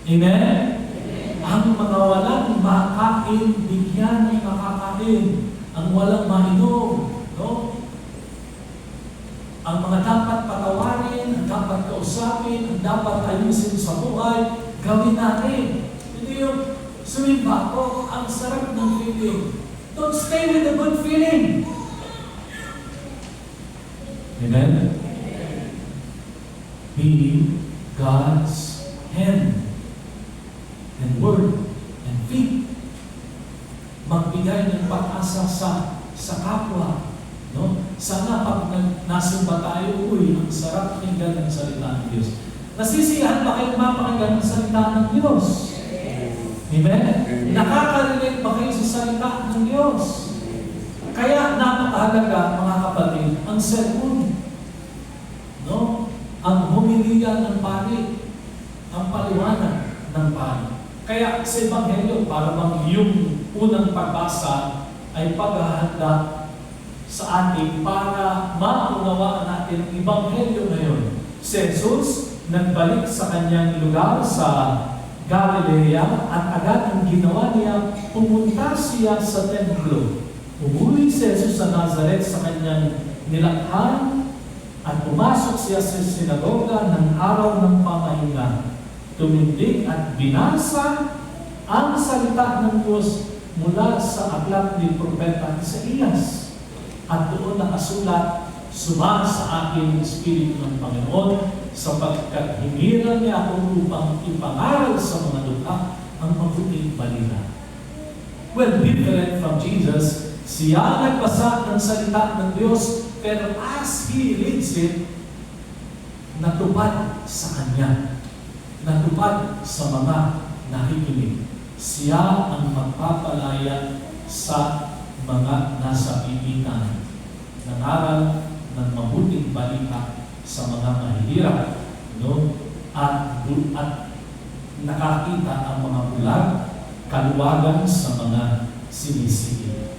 Amen? Ang mga walang makain, bigyan ng makakain. Ang walang mainom, no? Ang mga dapat patawarin, ang dapat kausapin, ang dapat ayusin sa buhay, gawin natin. Hindi yung sumimba ako, ang sarap ng feeling. Don't stay with the good feeling. Amen? Be God's hand and word and feet. Magbigay ng pag-asa sa kapwa. No? Sana pag nasimba tayo, ang sarap pakinggan ng salita ng Diyos. Nasisiyahan ba kayo mapakinggan ng salita ng Diyos? Amen? Nakaka-relate ba kayo sa salita ng Diyos? Kaya napakahalaga, mga kapatid, ang sermon. No? Ang humiliya ng pari, ang paliwanag ng pari. Kaya sa Ebanghelyo, para bang yung unang pagbasa ay paghahanda sa atin para maunawaan natin ang Ebanghelyo ngayon. Si Jesus nagbalik sa kanyang lugar sa Galilea at agad ang ginawa niya, pumunta siya sa templo. Umuwi si Jesus sa Nazaret sa kanyang nilakhan at pumasok siya sa sinagoga ng araw ng pamahinga. Tumindig at binasa ang salita ng Diyos mula sa aklat ni Propeta Isaías. At doon nakasulat, sumama sa akin ang Espiritu ng Panginoon sapagkat hiniran niya ako upang ipangaral sa mga lupa ang mabuting balita. Well, different from Jesus, siya nagbasa ng salita ng Diyos, pero as He reads it, natupad sa Kanya. Natupad sa mga nakikinig. Siya ang magpapalaya sa mga nasa pipitan. Nangaral ng mabuting balita sa mga mahihirap, no? At nakakita ang mga bulag, kaluwagan sa mga sinisigil.